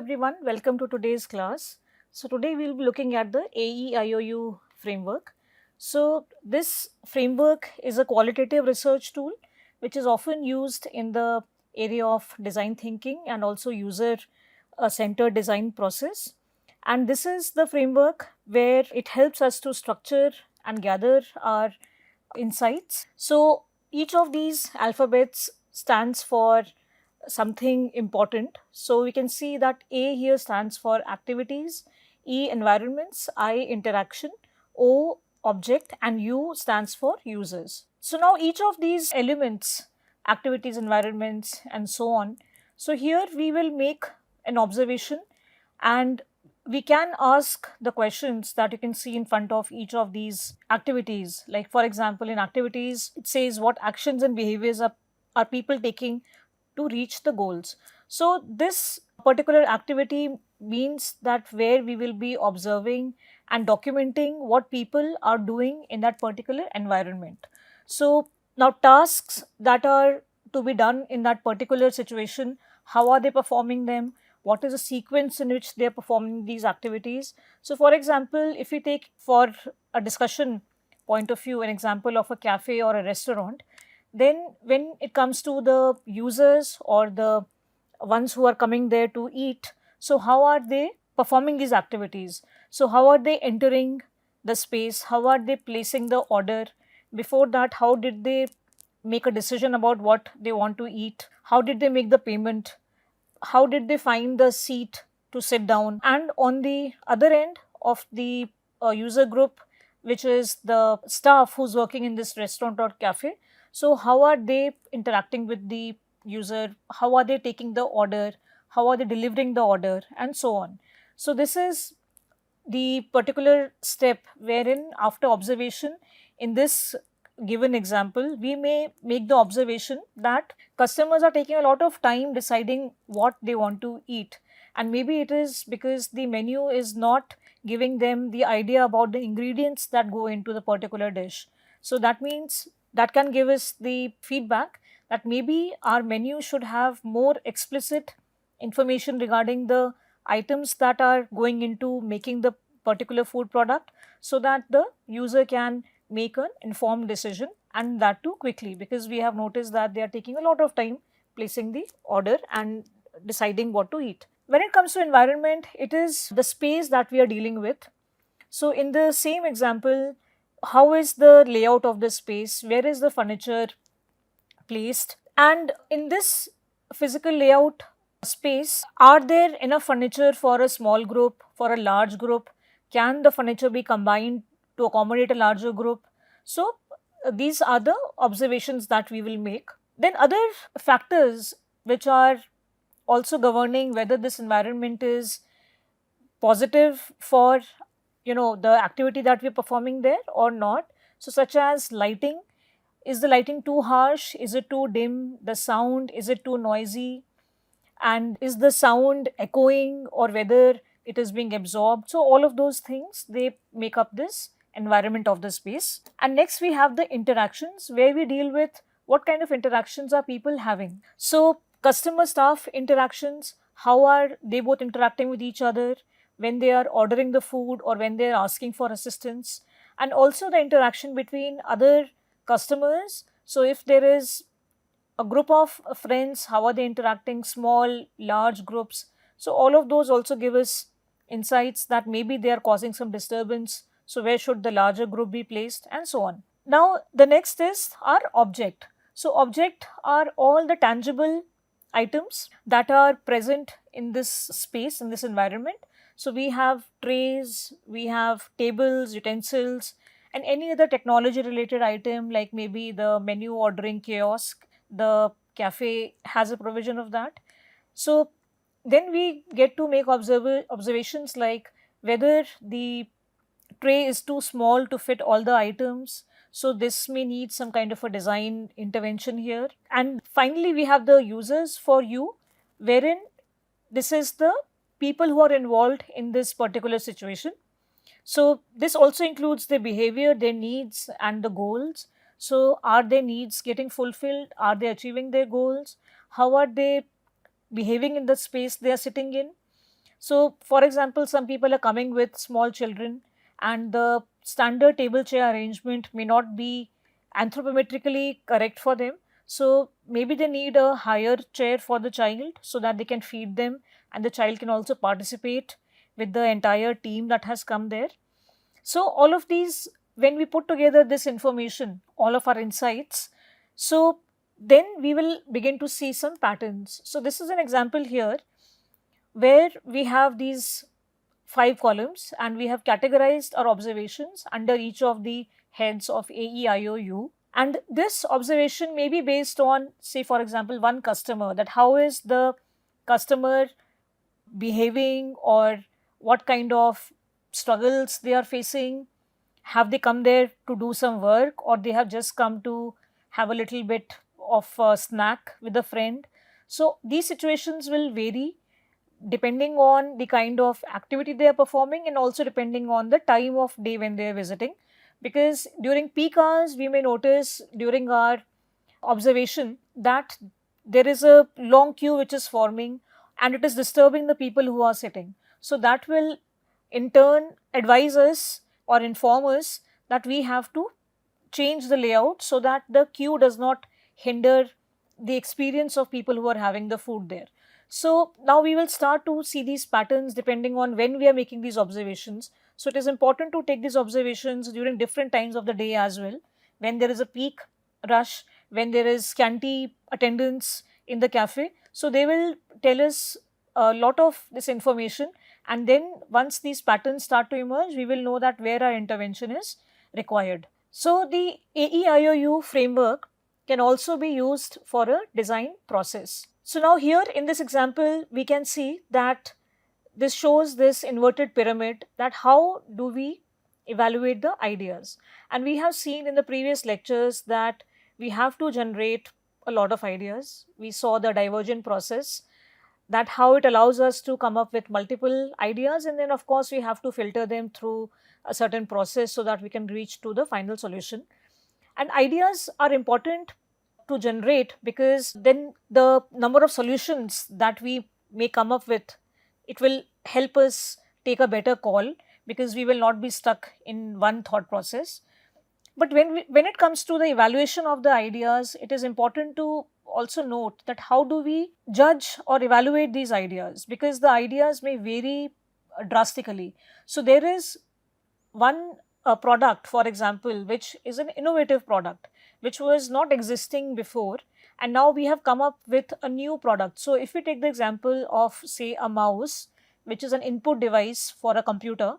everyone, welcome to today's class. So today we'll be looking at the AEIOU framework. So this framework is a qualitative research tool which is often used in the area of design thinking and also user centered design process. And this is the framework where it helps us to structure and gather our insights. So each of these alphabets stands for something important. So we can see that A here stands for activities, E environments, I interaction, O object, and U stands for users. So now each of these elements, activities, environments, and so on. So here we will make an observation and we can ask the questions that you can see in front of each of these activities. Like for example, in activities, it says what actions and behaviors are people taking to reach the goals. So this particular activity means that where we will be observing and documenting what people are doing in that particular environment. So now tasks that are to be done in that particular situation, how are they performing them? What is the sequence in which they are performing these activities? So for example, if we take for a discussion point of view an example of a cafe or a restaurant, then when it comes to the users or the ones who are coming there to eat, so how are they performing these activities? So how are they entering the space? How are they placing the order? Before that, how did they make a decision about what they want to eat? How did they make the payment? How did they find the seat to sit down? And on the other end of the user group, which is the staff who's working in this restaurant or cafe, so how are they interacting with the user? How are they taking the order? How are they delivering the order? And so on. So this is the particular step wherein after observation in this given example, we may make the observation that customers are taking a lot of time deciding what they want to eat. And maybe it is because the menu is not giving them the idea about the ingredients that go into the particular dish. So that means that can give us the feedback that maybe our menu should have more explicit information regarding the items that are going into making the particular food product, so that the user can make an informed decision, and that too quickly, because we have noticed that they are taking a lot of time placing the order and deciding what to eat. When it comes to environment, it is the space that we are dealing with. So in the same example, how is the layout of the space? Where is the furniture placed? And in this physical layout space, are there enough furniture for a small group, for a large group? Can the furniture be combined to accommodate a larger group? So these are the observations that we will make. Then other factors which are also governing whether this environment is positive for the activity that we're performing there or not. So such as lighting. Is the lighting too harsh? Is it too dim? The sound, is it too noisy? And is the sound echoing, or whether it is being absorbed? So all of those things, they make up this environment of the space. And next we have the interactions, where we deal with what kind of interactions are people having. So customer staff interactions, how are they both interacting with each other when they are ordering the food or when they are asking for assistance, and also the interaction between other customers. So if there is a group of friends, how are they interacting, small, large groups? So all of those also give us insights that maybe they are causing some disturbance. So where should the larger group be placed, and so on. Now the next is our object. So object are all the tangible items that are present in this space, in this environment. So we have trays, we have tables, utensils, and any other technology related item, like maybe the menu ordering kiosk. The cafe has a provision of that. So then we get to make observations like whether the tray is too small to fit all the items. So this may need some kind of a design intervention here. And finally, we have the users for you, wherein this is the people who are involved in this particular situation. So this also includes their behavior, their needs, and the goals. So are their needs getting fulfilled? Are they achieving their goals? How are they behaving in the space they are sitting in? So for example, some people are coming with small children and the standard table chair arrangement may not be anthropometrically correct for them. So maybe they need a higher chair for the child so that they can feed them and the child can also participate with the entire team that has come there. So all of these, when we put together this information, all of our insights, so then we will begin to see some patterns. So this is an example here where we have these 5 columns and we have categorized our observations under each of the heads of AEIOU. And this observation may be based on, say for example, one customer, that how is the customer behaving or what kind of struggles they are facing. Have they come there to do some work or they have just come to have a little bit of a snack with a friend? So these situations will vary depending on the kind of activity they are performing and also depending on the time of day when they are visiting. Because during peak hours, we may notice during our observation that there is a long queue which is forming and it is disturbing the people who are sitting. So that will in turn advise us or inform us that we have to change the layout so that the queue does not hinder the experience of people who are having the food there. So now we will start to see these patterns depending on when we are making these observations. So it is important to take these observations during different times of the day as well, when there is a peak rush, when there is scanty attendance in the cafe. So they will tell us a lot of this information, and then once these patterns start to emerge, we will know that where our intervention is required. So the AEIOU framework can also be used for a design process. So now here in this example, we can see that this shows this inverted pyramid, that how do we evaluate the ideas. And we have seen in the previous lectures that we have to generate a lot of ideas. We saw the divergent process, that how it allows us to come up with multiple ideas, and then of course we have to filter them through a certain process so that we can reach to the final solution. And ideas are important to generate because then the number of solutions that we may come up with, it will help us take a better call because we will not be stuck in one thought process. But when it comes to the evaluation of the ideas, it is important to also note that how do we judge or evaluate these ideas, because the ideas may vary drastically. So there is one product, for example, which is an innovative product, which was not existing before, and now we have come up with a new product. So if we take the example of, say, a mouse, which is an input device for a computer.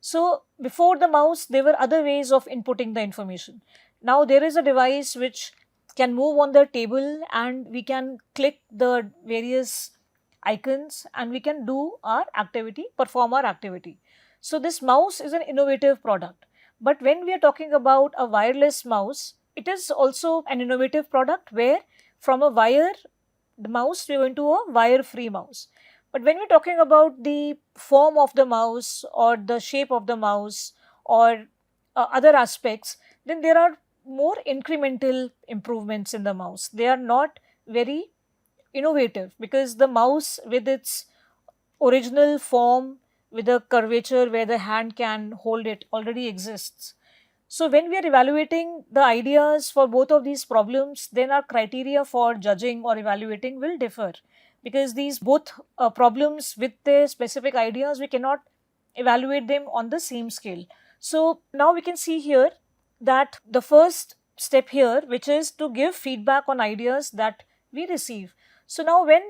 So before the mouse, there were other ways of inputting the information. Now there is a device which can move on the table and we can click the various icons and we can do our activity, perform our activity. So this mouse is an innovative product. But when we are talking about a wireless mouse, it is also an innovative product where from a wire the mouse we went to a wire free mouse. But when we're talking about the form of the mouse or the shape of the mouse or other aspects, then there are more incremental improvements in the mouse. They are not very innovative because the mouse with its original form with a curvature where the hand can hold it already exists. So when we are evaluating the ideas for both of these problems, then our criteria for judging or evaluating will differ, because these both problems with their specific ideas, we cannot evaluate them on the same scale. So now we can see here that the first step here, which is to give feedback on ideas that we receive. So now when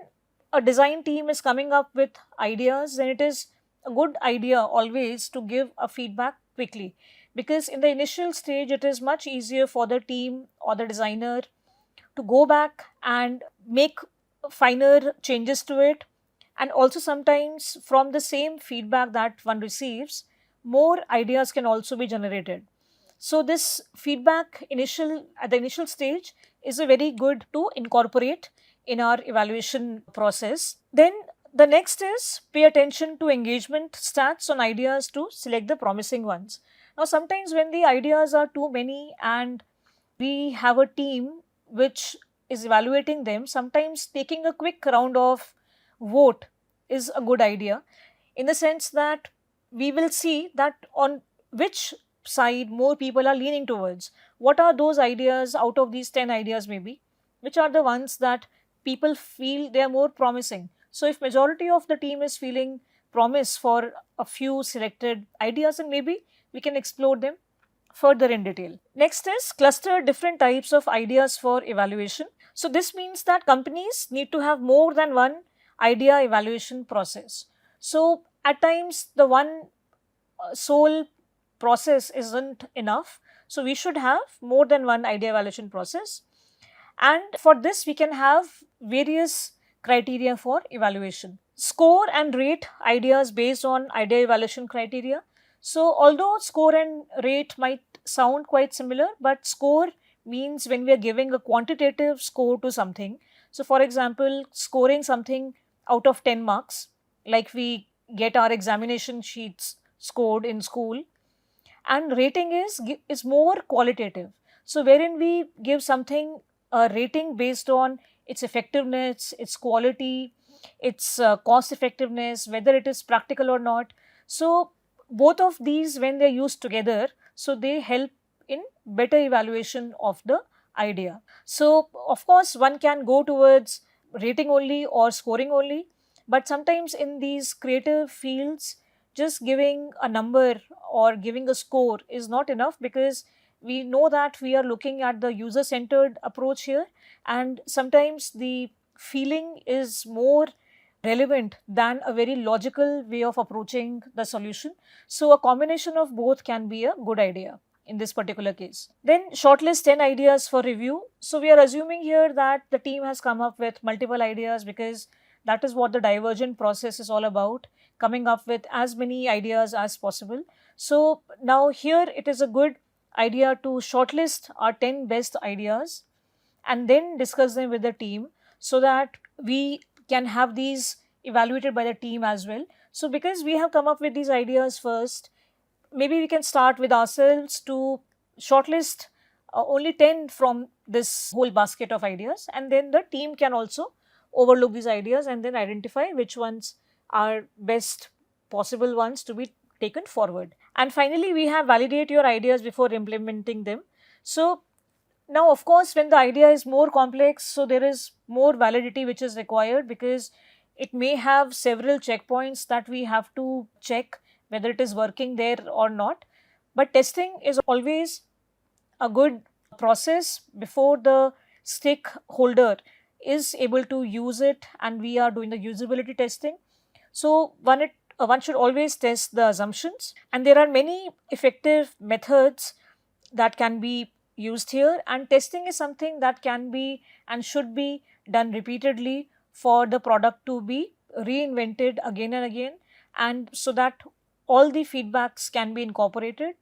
a design team is coming up with ideas, then it is a good idea always to give a feedback quickly, because in the initial stage it is much easier for the team or the designer to go back and make finer changes to it. And also sometimes from the same feedback that one receives, more ideas can also be generated. So this feedback at the initial stage is a very good to incorporate in our evaluation process. Then the next is pay attention to engagement stats on ideas to select the promising ones. Now sometimes when the ideas are too many and we have a team which is evaluating them, sometimes taking a quick round of vote is a good idea, in the sense that we will see that on which side more people are leaning towards. What are those ideas out of these 10 ideas maybe, which are the ones that people feel they are more promising. So if majority of the team is feeling promise for a few selected ideas, then maybe we can explore them further in detail. Next is cluster different types of ideas for evaluation. So this means that companies need to have more than one idea evaluation process. So at times the one sole process isn't enough. So we should have more than one idea evaluation process. And for this we can have various criteria for evaluation. Score and rate ideas based on idea evaluation criteria. So although score and rate might sound quite similar, but score means when we are giving a quantitative score to something. So for example, scoring something out of 10 marks, like we get our examination sheets scored in school. And rating is more qualitative. So wherein we give something a rating based on its effectiveness, its quality, its cost effectiveness, whether it is practical or not. So both of these, when they are used together, so they help in better evaluation of the idea. So of course one can go towards rating only or scoring only, but sometimes in these creative fields just giving a number or giving a score is not enough, because we know that we are looking at the user centered approach here, and sometimes the feeling is more relevant than a very logical way of approaching the solution. So a combination of both can be a good idea in this particular case. Then shortlist 10 ideas for review. So we are assuming here that the team has come up with multiple ideas, because that is what the divergent process is all about, coming up with as many ideas as possible. So now here it is a good idea to shortlist our 10 best ideas and then discuss them with the team, so that we can have these evaluated by the team as well. So because we have come up with these ideas first, maybe we can start with ourselves to shortlist only 10 from this whole basket of ideas, and then the team can also overlook these ideas and then identify which ones are best possible ones to be taken forward. And finally, we have validate your ideas before implementing them. So now of course when the idea is more complex, so there is more validity which is required, because it may have several checkpoints that we have to check whether it is working there or not. But testing is always a good process before the stakeholder is able to use it and we are doing the usability testing. So one should always test the assumptions, and there are many effective methods that can be used here, and testing is something that can be and should be done repeatedly for the product to be reinvented again and again, and so that all the feedbacks can be incorporated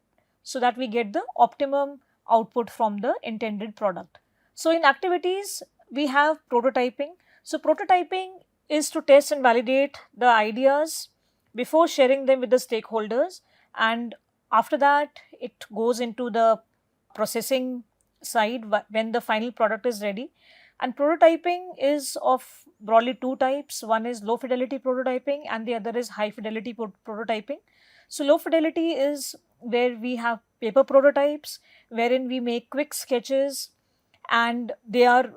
so that we get the optimum output from the intended product. So in activities we have prototyping. So prototyping is to test and validate the ideas before sharing them with the stakeholders, and after that it goes into the processing side when the final product is ready. And prototyping is of broadly two types. One is low fidelity prototyping and the other is high fidelity prototyping. So low fidelity is where we have paper prototypes wherein we make quick sketches, and they are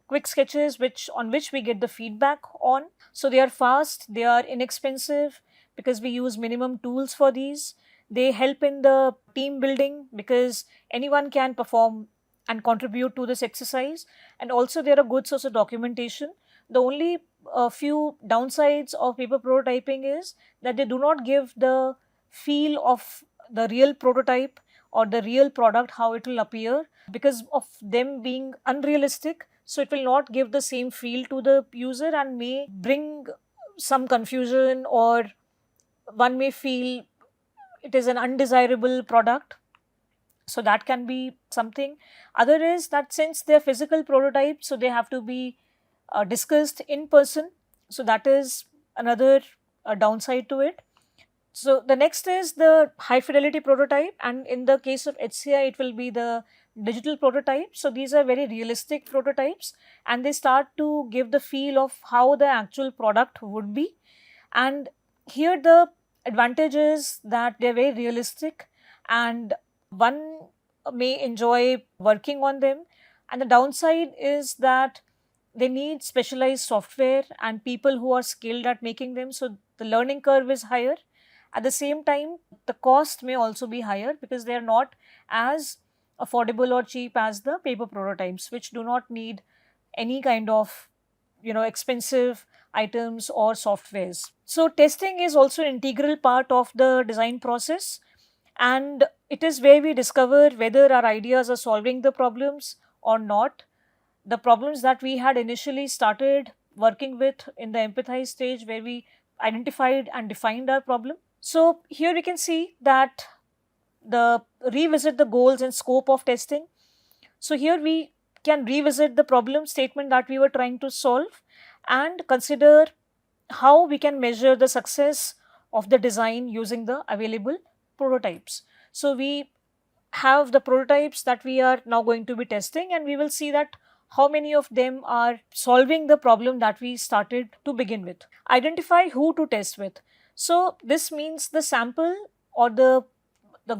quick sketches on which we get the feedback on. So they are fast, they are inexpensive because we use minimum tools for these. They help in the team building because anyone can perform and contribute to this exercise, and also they are a good source of documentation. The only few downsides of paper prototyping is that they do not give the feel of the real prototype or the real product, how it will appear, because of them being unrealistic. So it will not give the same feel to the user and may bring some confusion, or one may feel it is an undesirable product. So that can be something. Other is that since they are physical prototypes, so they have to be discussed in person. So that is another downside to it. So the next is the high fidelity prototype, and in the case of HCI it will be the digital prototype. So these are very realistic prototypes and they start to give the feel of how the actual product would be. And here the advantage is that they're very realistic and one may enjoy working on them. And the downside is that they need specialized software and people who are skilled at making them. So the learning curve is higher. At the same time, the cost may also be higher because they are not as affordable or cheap as the paper prototypes, which do not need any kind of expensive items or softwares. So testing is also an integral part of the design process, and it is where we discover whether our ideas are solving the problems or not, the problems that we had initially started working with in the empathize stage, where we identified and defined our problem. So here we can see that the revisit the goals and scope of testing. So here we can revisit the problem statement that we were trying to solve and consider how we can measure the success of the design using the available prototypes. So we have the prototypes that we are now going to be testing, and we will see that how many of them are solving the problem that we started to begin with. Identify who to test with. So this means the sample or the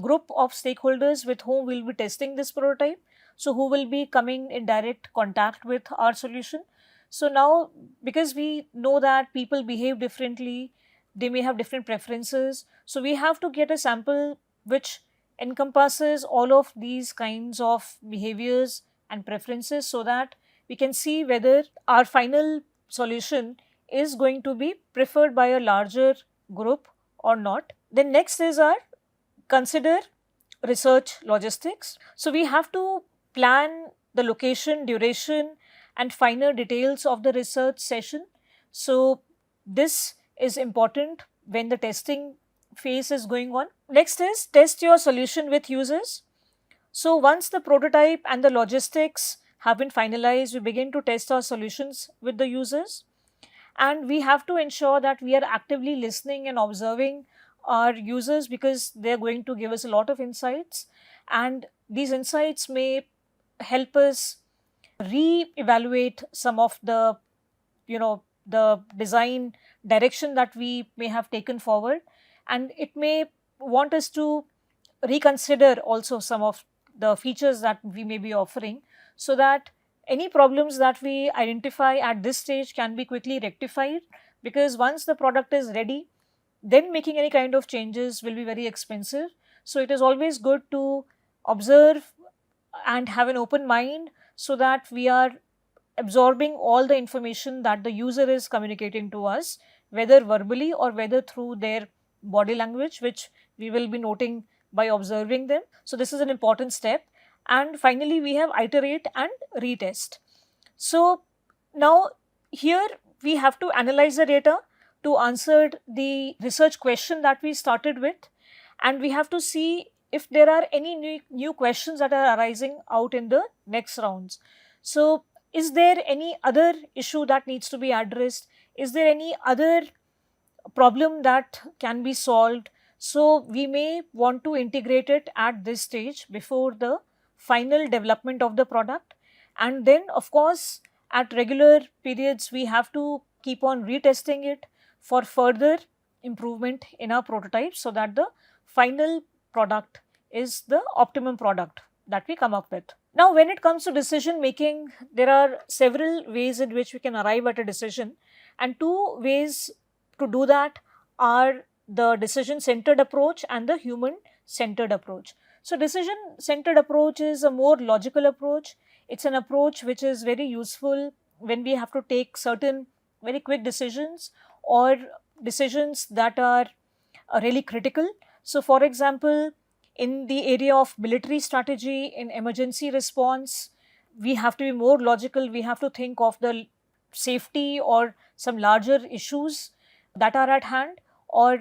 group of stakeholders with whom we'll be testing this prototype. So who will be coming in direct contact with our solution. So now, because we know that people behave differently, they may have different preferences. So we have to get a sample which encompasses all of these kinds of behaviors and preferences, so that we can see whether our final solution is going to be preferred by a larger group or not. Then next is our consider research logistics. So we have to plan the location, duration and finer details of the research session. So this is important when the testing phase is going on. Next is test your solution with users. So once the prototype and the logistics have been finalized, we begin to test our solutions with the users. And we have to ensure that we are actively listening and observing our users, because they are going to give us a lot of insights, and these insights may help us re-evaluate some of the the design direction that we may have taken forward, and it may want us to reconsider also some of the features that we may be offering, so that any problems that we identify at this stage can be quickly rectified, because once the product is ready, then making any kind of changes will be very expensive. So it is always good to observe and have an open mind, so that we are absorbing all the information that the user is communicating to us, whether verbally or whether through their body language, which we will be noting by observing them. So this is an important step. And finally, we have iterate and retest. So now here we have to analyze the data to answer the research question that we started with, and we have to see if there are any new questions that are arising out in the next rounds. So is there any other issue that needs to be addressed? Is there any other problem that can be solved? So we may want to integrate it at this stage before the final development of the product. And then of course at regular periods we have to keep on retesting it for further improvement in our prototypes, so that the final product is the optimum product that we come up with. Now when it comes to decision making, there are several ways in which we can arrive at a decision, and two ways to do that are the decision centered approach and the human centered approach. So decision centered approach is a more logical approach. It's an approach which is very useful when we have to take certain very quick decisions, or decisions that are really critical. So for example, in the area of military strategy, in emergency response, we have to be more logical. We have to think of the safety or some larger issues that are at hand, or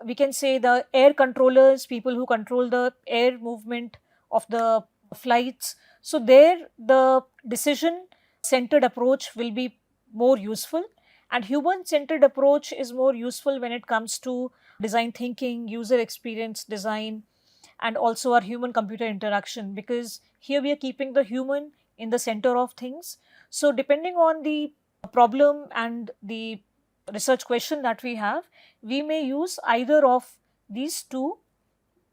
we can say the air controllers, people who control the air movement of the flights. So there the decision centered approach will be more useful, and human centered approach is more useful when it comes to design thinking, user experience design, and also our human computer interaction, because here we are keeping the human in the center of things. So depending on the problem and the research question that we have, we may use either of these two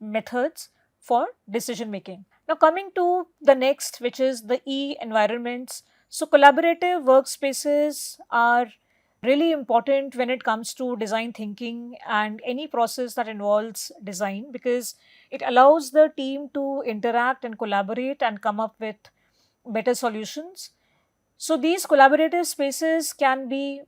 methods for decision making. Now coming to the next, which is the E environments. So collaborative workspaces are really important when it comes to design thinking and any process that involves design, because it allows the team to interact and collaborate and come up with better solutions. So these collaborative spaces can be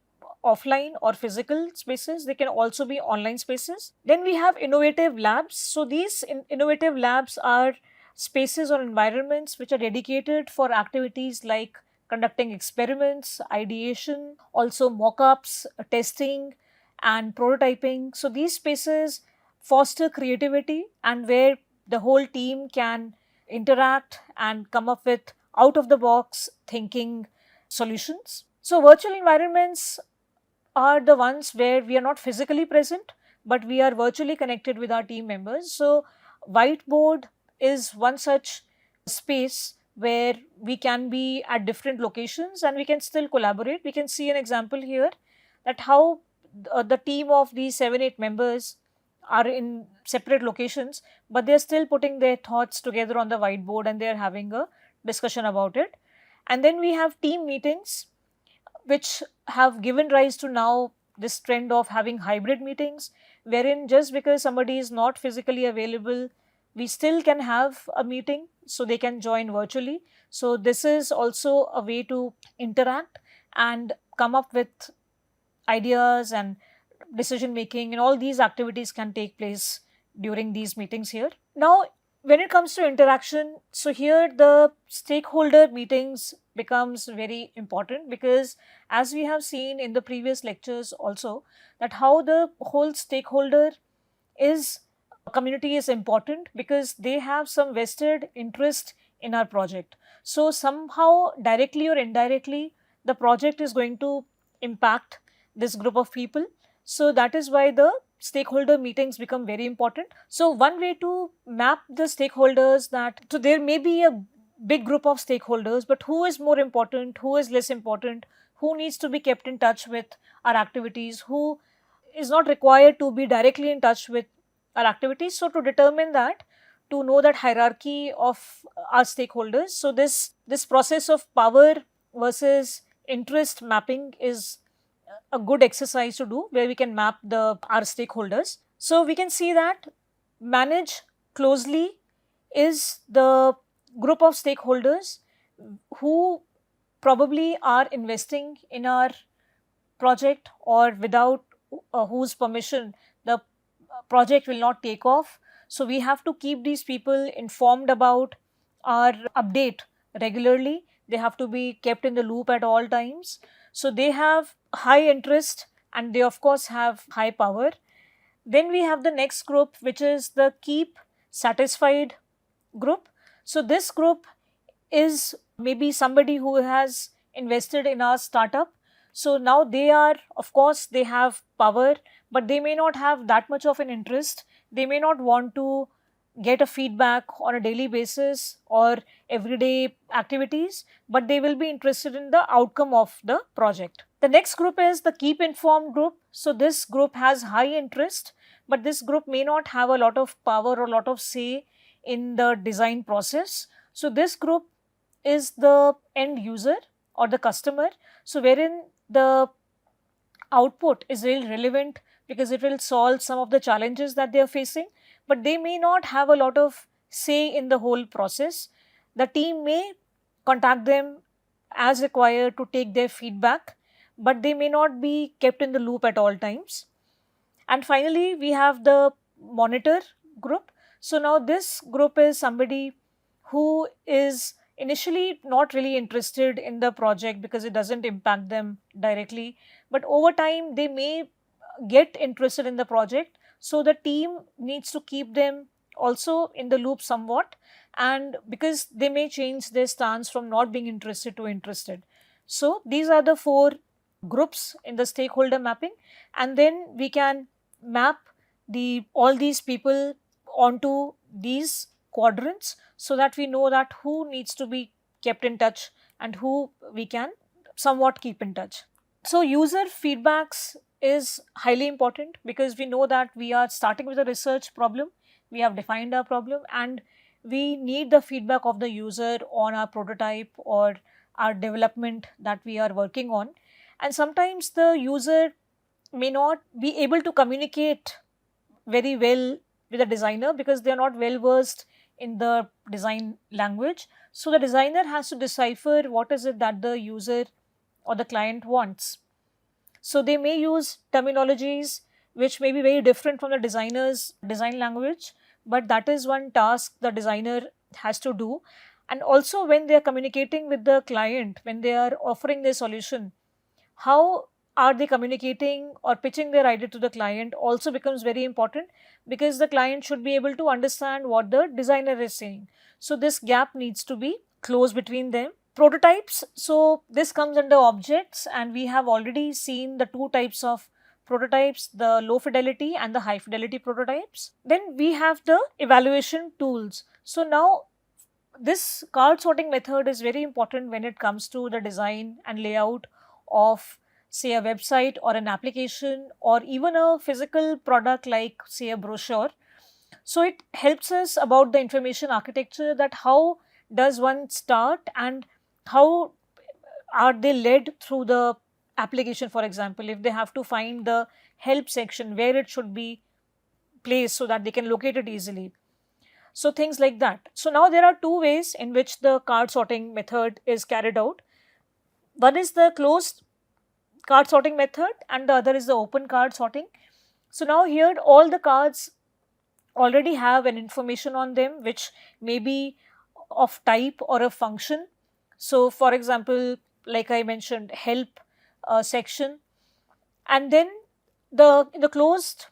offline or physical spaces. They can also be online spaces. Then we have innovative labs. So these innovative labs are spaces or environments which are dedicated for activities like conducting experiments, ideation, also mock-ups, testing and prototyping. So these spaces foster creativity and where the whole team can interact and come up with out of the box thinking solutions. So virtual environments are the ones where we are not physically present, but we are virtually connected with our team members. So whiteboard is one such space where we can be at different locations and we can still collaborate. We can see an example here that how the team of these 7-8 members are in separate locations, but they're still putting their thoughts together on the whiteboard and they're having a discussion about it. And then we have team meetings, which have given rise to now this trend of having hybrid meetings, wherein just because somebody is not physically available, we still can have a meeting, so they can join virtually. So this is also a way to interact and come up with ideas and decision making, and all these activities can take place during these meetings here. Now, when it comes to interaction, so here the stakeholder meetings becomes very important, because as we have seen in the previous lectures also, that how the whole stakeholder is community is important because they have some vested interest in our project. So somehow directly or indirectly the project is going to impact this group of people. So that is why the stakeholder meetings become very important. So one way to map the stakeholders, that so there may be a big group of stakeholders, but who is more important, who is less important, who needs to be kept in touch with our activities, who is not required to be directly in touch with our activities. So to determine that, to know that hierarchy of our stakeholders, so this process of power versus interest mapping is a good exercise to do, where we can map our stakeholders. So we can see that manage closely is the group of stakeholders who probably are investing in our project, or without whose permission the project will not take off. So we have to keep these people informed about our update regularly. They have to be kept in the loop at all times. So they have high interest and they of course have high power. Then we have the next group, which is the keep satisfied group. So this group is maybe somebody who has invested in our startup. So now they are, of course, they have power, but they may not have that much of an interest. They may not want to get a feedback on a daily basis or everyday activities, but they will be interested in the outcome of the project. The next group is the keep informed group. So this group has high interest, but this group may not have a lot of power or a lot of say in the design process. So this group is the end user or the customer, so wherein the output is really relevant because it will solve some of the challenges that they are facing, but they may not have a lot of say in the whole process. The team may contact them as required to take their feedback, but they may not be kept in the loop at all times. And finally, we have the monitor group. So now this group is somebody who is initially not really interested in the project because it doesn't impact them directly, but over time they may get interested in the project. So the team needs to keep them also in the loop somewhat, and because they may change their stance from not being interested to interested. So these are the 4 groups in the stakeholder mapping, and then we can map all these people onto these quadrants so that we know that who needs to be kept in touch and who we can somewhat keep in touch. So user feedbacks is highly important, because we know that we are starting with a research problem, we have defined our problem, and we need the feedback of the user on our prototype or our development that we are working on. And sometimes the user may not be able to communicate very well with the designer because they are not well versed in the design language. So the designer has to decipher what is it that the user or the client wants. So they may use terminologies which may be very different from the designer's design language, but that is one task the designer has to do. And also, when they are communicating with the client, when they are offering their solution, how are they communicating or pitching their idea to the client also becomes very important, because the client should be able to understand what the designer is saying. So this gap needs to be closed between them. Prototypes, so this comes under objects, and we have already seen the two types of prototypes, the low fidelity and the high fidelity prototypes. Then we have the evaluation tools. So now this card sorting method is very important when it comes to the design and layout of, say, a website or an application or even a physical product like, say, a brochure. So it helps us about the information architecture, that how does one start and how are they led through the application. For example, if they have to find the help section, where it should be placed so that they can locate it easily. So things like that. So now there are two ways in which the card sorting method is carried out. One is the closed card sorting method and the other is the open card sorting. So now here all the cards already have an information on them which may be of type or a function. So for example, like I mentioned, help section. And then the closed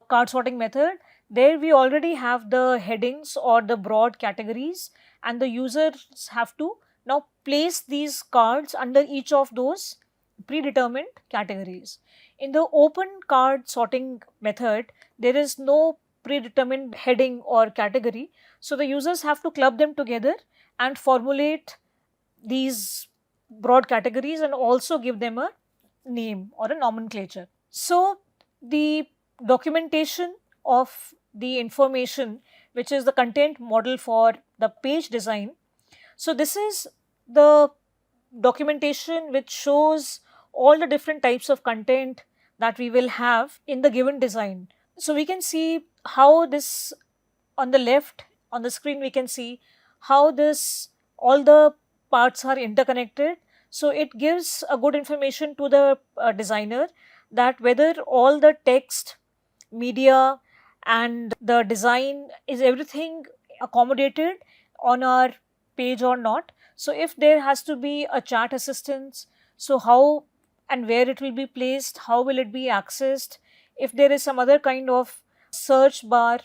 card sorting method, there we already have the headings or the broad categories, and the users have to now place these cards under each of those predetermined categories. In the open card sorting method, there is no predetermined heading or category, so the users have to club them together and formulate these broad categories and also give them a name or a nomenclature. So the documentation of the information, which is the content model for the page design. So this is the documentation which shows all the different types of content that we will have in the given design. So we can see how this, on the left on the screen we can see how this all the parts are interconnected. So it gives a good information to the designer that whether all the text, media and the design, is everything accommodated on our page or not. So if there has to be a chat assistance, so how and where it will be placed, how will it be accessed, if there is some other kind of search bar,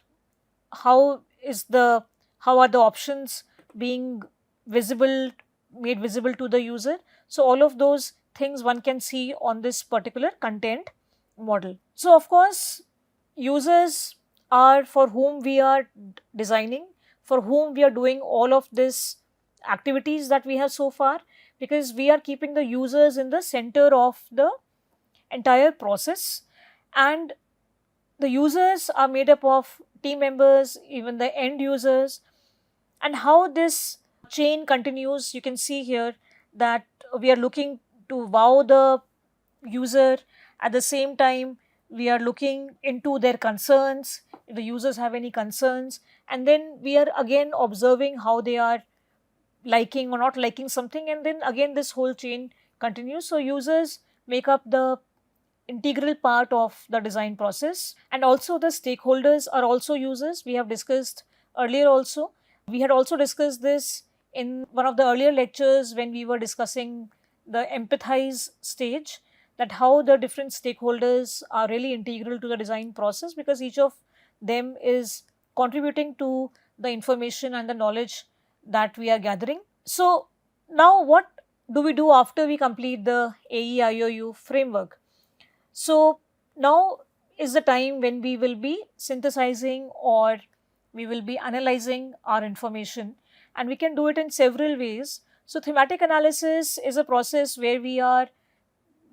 how is the how are the options being visible, made visible to the user. So all of those things one can see on this particular content model. So of course, users are for whom we are designing, for whom we are doing all of this activities that we have so far, because we are keeping the users in the center of the entire process. And the users are made up of team members, even the end users. And how this chain continues, you can see here that we are looking to wow the user. At the same time, we are looking into their concerns, if the users have any concerns, and then we are again observing how they are liking or not liking something, and then again this whole chain continues. So users make up the integral part of the design process, and also the stakeholders are also users. We have discussed earlier also. We had also discussed this in one of the earlier lectures when we were discussing the empathize stage, that how the different stakeholders are really integral to the design process, because each of them is contributing to the information and the knowledge that we are gathering. So now what do we do after we complete the AEIOU framework? So now is the time when we will be synthesizing or we will be analyzing our information, and we can do it in several ways. So thematic analysis is a process where we are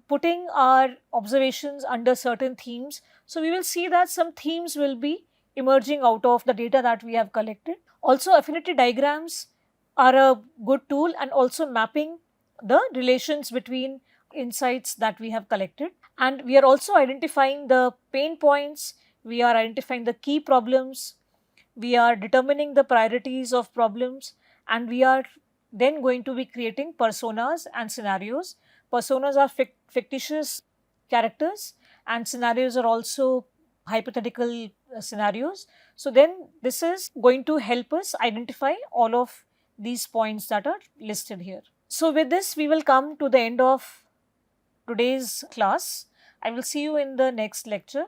putting our observations under certain themes. So we will see that some themes will be emerging out of the data that we have collected. Also, affinity diagrams are a good tool, and also mapping the relations between insights that we have collected. And we are also identifying the pain points, we are identifying the key problems, we are determining the priorities of problems, and we are then going to be creating personas and scenarios. Personas are fictitious characters, and scenarios are also hypothetical scenarios. So then this is going to help us identify all of these points that are listed here. So with this, we will come to the end of today's class. I will see you in the next lecture.